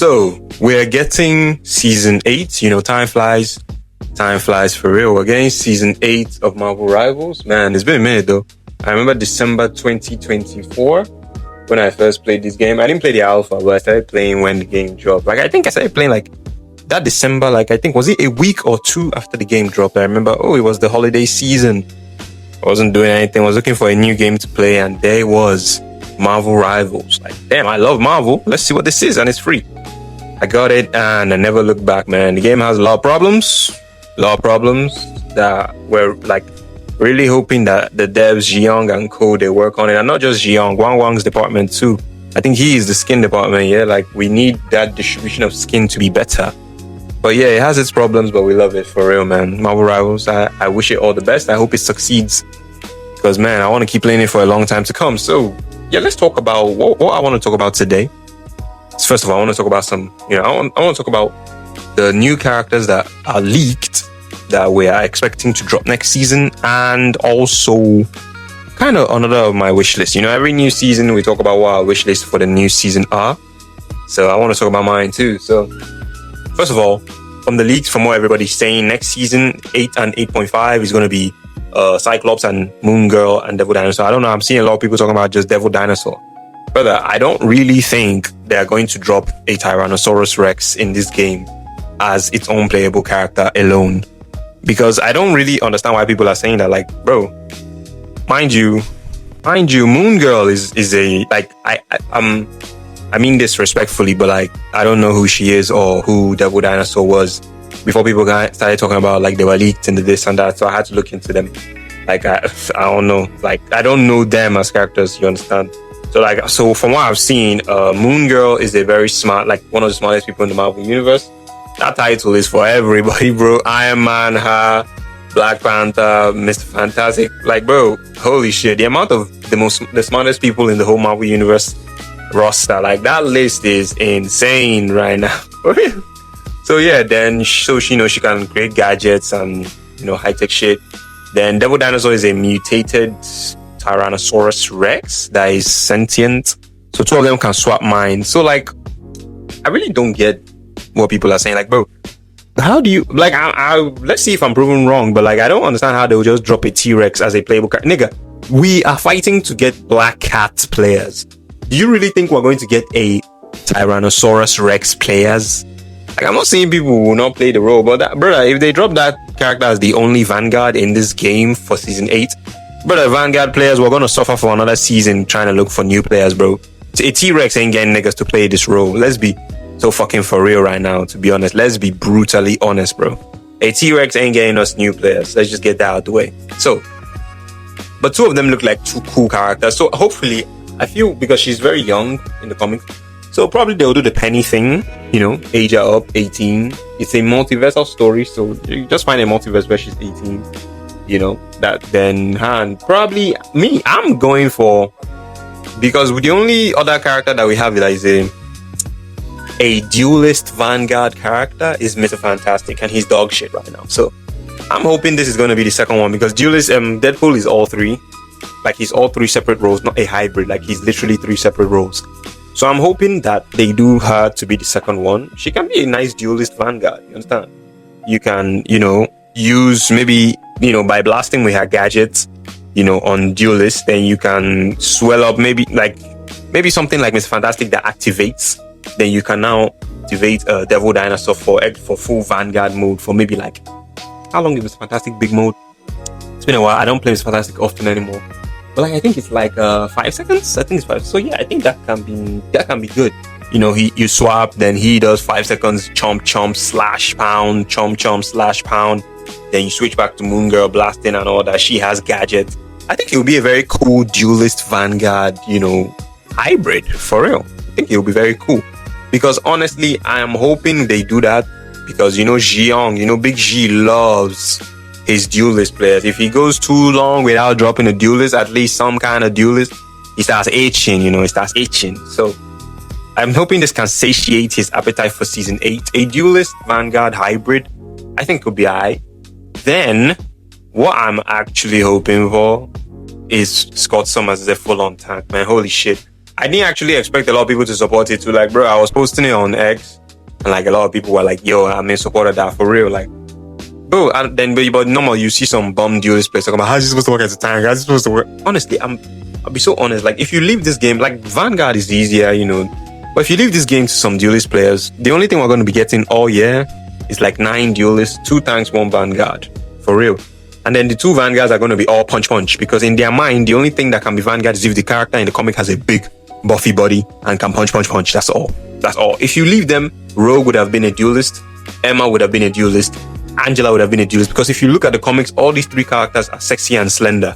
So we're getting season 8. You know, time flies. Time flies for real. We're getting season 8 of Marvel Rivals. Man, it's been a minute though. I remember December 2024 when I first played this game. I didn't play the alpha, but I started playing when the game dropped. Like, I think I started playing like that December, like I think, was it a week or two after the game dropped? I remember, it was the holiday season. I wasn't doing anything. I was looking for a new game to play, and there was Marvel Rivals. Like, damn, I love Marvel. Let's see what this is, and it's free. I got it, and I never looked back, man. The game has a lot of problems that we're like really hoping that the devs, Jiyoung and co, they work on it. And not just Jiyoung, Wang's department too. I think he is the skin department, yeah? Like, we need that distribution of skin to be better. But yeah, it has its problems, but we love it for real, man. Marvel Rivals, I wish it all the best. I hope it succeeds. Because, man, I want to keep playing it for a long time to come. So, yeah, let's talk about what I want to talk about today. First of all, I want to talk about I want to talk about the new characters that are leaked that we are expecting to drop next season, and also kind of another of my wish list. You know, every new season we talk about what our wish list for the new season are. So I want to talk about mine too. So first of all, from the leaks, from what everybody's saying, next season 8 and 8.5 is going to be Cyclops and Moon Girl and Devil Dinosaur. I don't know, I'm seeing a lot of people talking about just Devil Dinosaur. Brother, I don't really think they're going to drop a Tyrannosaurus Rex in this game as its own playable character alone. Because I don't really understand why people are saying that. Like, bro, mind you, Moon Girl is a, like, I mean this respectfully, but like, I don't know who she is or who Devil Dinosaur was before people started talking about like they were leaked into this and that. So I had to look into them. Like, I don't know. Like, I don't know them as characters, you understand? So from what I've seen, Moon Girl is a very smart, like one of the smartest people in the Marvel universe. That title is for everybody, bro. Iron Man, her, Black Panther, Mr. Fantastic. Like, bro, holy shit. The amount of the smartest people in the whole Marvel universe roster, like, that list is insane right now. So yeah, then so she knows she can create gadgets and, you know, high-tech shit. Then Devil Dinosaur is a mutated Tyrannosaurus Rex that is sentient. So two of them can swap minds. So like, I really don't get what people are saying. Like, bro, how do you, like, let's see if I'm proven wrong, but like, I don't understand how they'll just drop a T-Rex as a playable character. Nigga, we are fighting to get Black Cat players. Do you really think we're going to get a Tyrannosaurus Rex players? Like, I'm not saying people will not play the role, but that, brother, if they drop that character as the only Vanguard in this game for season 8, brother, Vanguard players, we're going to suffer for another season trying to look for new players, bro. A T-Rex ain't getting niggas to play this role. Let's be so fucking for real right now, to be honest. Let's be brutally honest, bro. A T-Rex ain't getting us new players. Let's just get that out of the way. So, but two of them look like two cool characters. So hopefully, I feel because she's very young in the comics, so probably they'll do the Penny thing, you know, age her up, 18. It's a multiversal story, so you just find a multiverse where she's 18, you know, that then, and probably me, I'm going for, because the only other character that we have that is a duelist Vanguard character is Mr. Fantastic, and he's dog shit right now. So I'm hoping this is going to be the second one, because duelist Deadpool is all three. Like, he's all three separate roles, not a hybrid. Like, he's literally 3 separate roles. So I'm hoping that they do her to be the second one. She can be a nice duelist Vanguard, you understand? You can, you know, use maybe, you know, by blasting with her gadgets, you know, on duelist, then you can swell up maybe something like Mr. Fantastic that activates. Then you can now activate Devil Dinosaur for full Vanguard mode for maybe like, how long is Mr. Fantastic big mode? It's been a while. I don't play Mr. Fantastic often anymore. But like, I think it's like 5 seconds. I think it's 5. So yeah, I think that can be good. You know, you swap, then he does 5 seconds, chomp slash pound, chomp slash pound. Then you switch back to Moon Girl blasting and all that. She has gadgets. I think it will be a very cool duelist Vanguard, you know, hybrid for real. I think it will be very cool. Because honestly, I am hoping they do that, because, you know, Jiyoung, you know, Big G loves his duelist players. If he goes too long without dropping a duelist, at least some kind of duelist, he starts itching, you know, So I'm hoping this can satiate his appetite for season 8. A duelist Vanguard hybrid, I think could be alright. Then, what I'm actually hoping for is Scott Summers as a full-on tank, man. Holy shit. I didn't actually expect a lot of people to support it too. Like, bro, I was posting it on X, and like a lot of people were like, "Yo, I'm in support of that for real." Like, bro, and then but normal, you see some bum duelist players talking about how's it supposed to work as a tank? How's it supposed to work? Honestly, I'll be so honest. Like, if you leave this game, like Vanguard is easier, you know. But if you leave this game to some duelist players, the only thing we're going to be getting all year is like 9 duelists, 2 tanks, 1 Vanguard, for real. And then the 2 Vanguards are going to be all punch, because in their mind, the only thing that can be Vanguard is if the character in the comic has a big buffy body and can punch. That's all. If you leave them, Rogue would have been a duelist, Emma would have been a duelist, Angela would have been a duelist, because if you look at the comics, all these 3 characters are sexy and slender.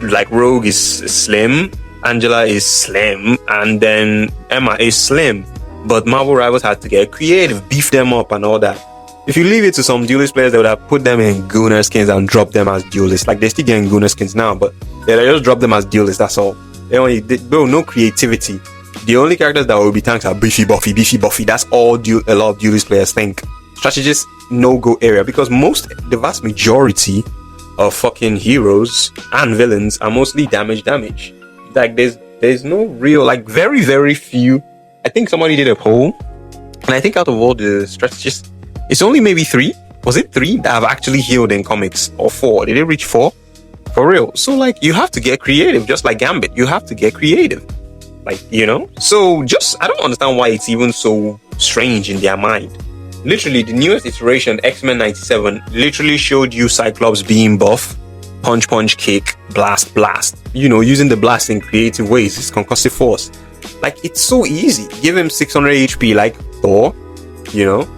Like, Rogue is slim, Angela is slim, and then Emma is slim. But Marvel Rivals had to get creative, beef them up and all that. If you leave it to some duelist players, they would have put them in Gunner skins and dropped them as duelists. Like, they're still getting Gunner skins now, but they just drop them as duelists, that's all. No creativity. The only characters that will be tanks are beefy buffy. That's all a lot of duelist players think. Strategists, no-go area, because the vast majority of fucking heroes and villains are mostly damage. Like, there's no real, like, very, very few. I think somebody did a poll, and I think out of all the strategists, it's only maybe 3. Was it 3 that have actually healed in comics, or 4? Did it reach 4? For real. So, like, you have to get creative, just like Gambit. You have to get creative. Like, you know? So, I don't understand why it's even so strange in their mind. Literally, the newest iteration, X-Men 97, literally showed you Cyclops being buff, punch, kick, blast. You know, using the blast in creative ways, his concussive force. Like, it's so easy. Give him 600 HP like Thor, you know?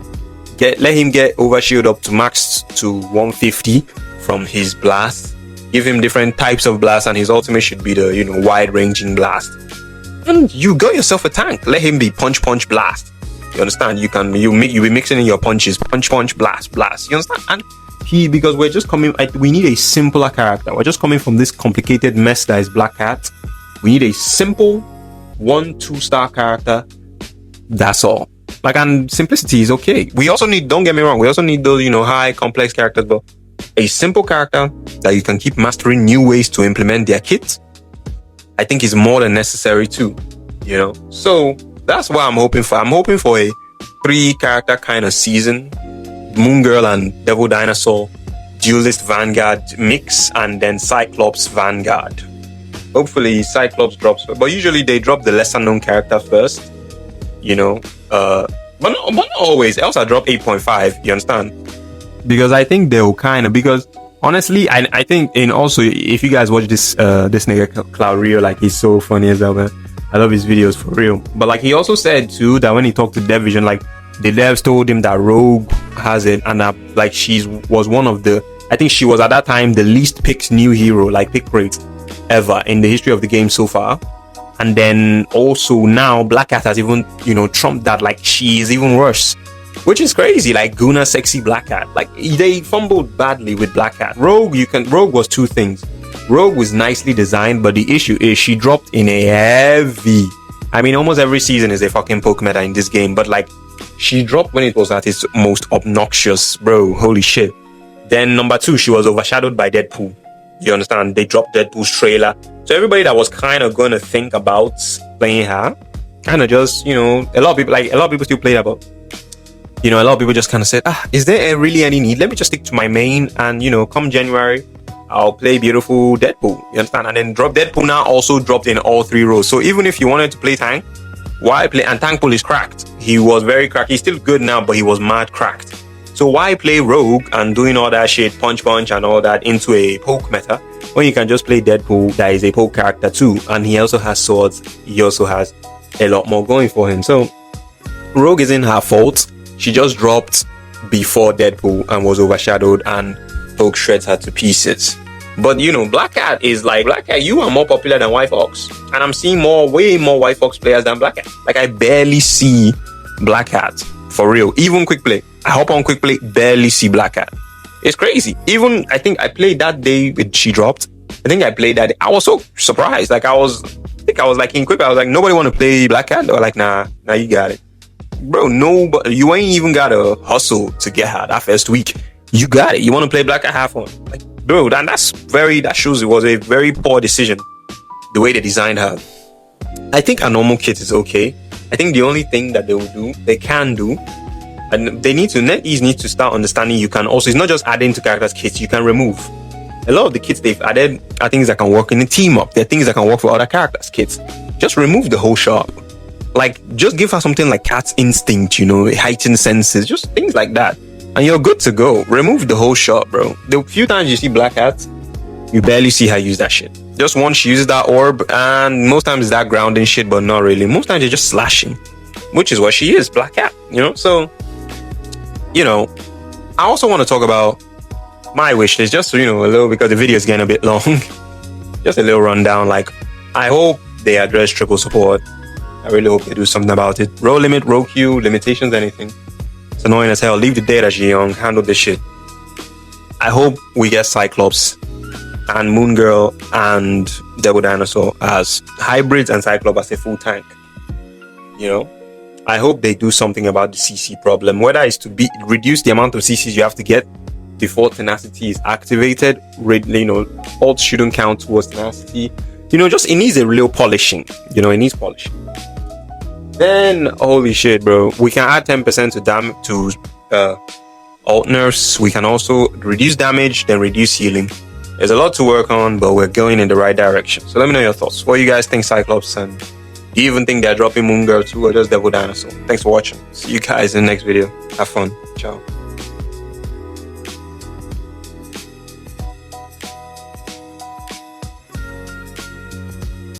Let him get overshield up to max to 150 from his blast. Give him different types of blast, and his ultimate should be the, you know, wide-ranging blast. And you got yourself a tank. Let him be punch, blast. You understand? You'll be mixing in your punches, punch, blast. You understand? And because we're just coming, we need a simpler character. We're just coming from this complicated mess that is Black Cat. We need a simple 1-2 star character. That's all. Like, and simplicity is okay. We also need, don't get me wrong, we also need those, you know, high complex characters, but a simple character that you can keep mastering new ways to implement their kit, I think is more than necessary too, you know? So that's what I'm hoping for. I'm hoping for a 3 character kind of season. Moon Girl and Devil Dinosaur, Duelist Vanguard mix, and then Cyclops Vanguard. Hopefully Cyclops drops, but usually they drop the lesser known character first, you know? But not always. Else I drop 8.5, you understand? Because I think they'll because honestly, I think, and also if you guys watch this nigga Cloud Rio, like, he's so funny as hell, man. I love his videos for real. But like, he also said too that when he talked to Dev Vision, like, the devs told him that Rogue has it, and like, was one of the, I think she was at that time the least picked new hero, like pick rate ever in the history of the game so far. And then also now Black Cat has even, you know, trumped that. Like, she is even worse, which is crazy. Like, Guna sexy Black Cat, like, they fumbled badly with Black Cat. Rogue was 2 things. Rogue was nicely designed, but the issue is she dropped in a heavy, I mean, almost every season is a fucking poke meta in this game, but like, she dropped when it was at its most obnoxious, bro. Holy shit. Then number 2, she was overshadowed by Deadpool. You understand? They dropped Deadpool's trailer. So everybody that was kind of going to think about playing her, kind of just, you know, a lot of people still play her, but, you know, a lot of people just kind of said, is there really any need? Let me just stick to my main, and, you know, come January, I'll play beautiful Deadpool. You understand? And then Deadpool now also dropped in all 3 rows. So even if you wanted to play tank, why play? And Tankpool is cracked. He was very cracked. He's still good now, but he was mad cracked. So why play Rogue and doing all that shit, punch and all that into a poke meta, when you can just play Deadpool that is a poke character too, and he also has swords, he also has a lot more going for him. So Rogue isn't her fault. She just dropped before Deadpool and was overshadowed, and poke shreds her to pieces. But, you know, Black Cat, you are more popular than White Fox, and I'm seeing way more White Fox players than Black Cat. Like, I barely see Black Cat, for real. Even Quick Play, I hop on Quick Play, barely see Black Cat. It's crazy. Even, I think I played that day when she dropped. I think I played that day. I was so surprised. Like, I was like in Quick Play, I was like, nobody want to play Black Cat? They were like, nah, you got it. Bro, you ain't even got to hustle to get her that first week. You got it. You want to play Black Cat, have fun. Like, bro, that shows it was a very poor decision, the way they designed her. I think a normal kit is okay. I think the only thing that they can do, and NetEase needs to start understanding you can also, it's not just adding to characters kits, you can remove. A lot of the kits they've added are things that can work in a team up. They're things that can work for other characters kits. Just remove the whole shop. Like, just give her something like Cat's Instinct, heightened senses, just things like that. And you're good to go. Remove the whole shop, bro. The few times you see Black Cat, you barely see her use that shit. Just once she uses that orb, and most times it's that grounding shit, but not really. Most times you're just slashing, which is what she is, Black Cat, So, I also want to talk about my wish list, just, a little, because the video is getting a bit long. Just a little rundown. Like, I hope they address triple support. I really hope they do something about it. Row limit, row queue, limitations, anything. It's annoying as hell. Leave the data she young. Handle this shit. I hope we get Cyclops and Moon Girl and Devil Dinosaur as hybrids and Cyclops as a full tank. I hope they do something about the CC problem. Whether it's to reduce the amount of CCs you have to get before tenacity is activated. Alt shouldn't count towards tenacity. Just it needs a real polishing. It needs polishing. Then, holy shit, bro, we can add 10% to alt nerfs. We can also reduce damage, then reduce healing. There's a lot to work on, but we're going in the right direction. So let me know your thoughts. What do you guys think, Cyclops? And do you even think they're dropping Moon Girl too, or just Devil Dinosaur? Thanks for watching. See you guys in the next video. Have fun. Ciao.